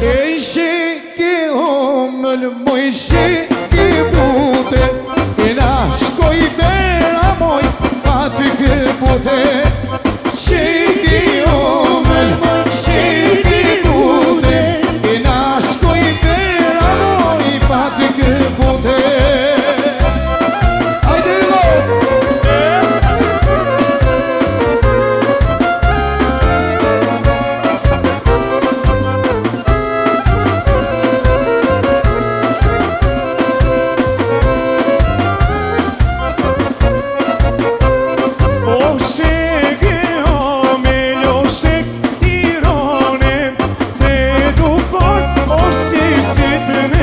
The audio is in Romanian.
E shiki omël, moj shiki bute, e na shkoj vera moj, aty këpute. Shiki omël, shiki bute, e na shkoj vera moj, aty këpute. Të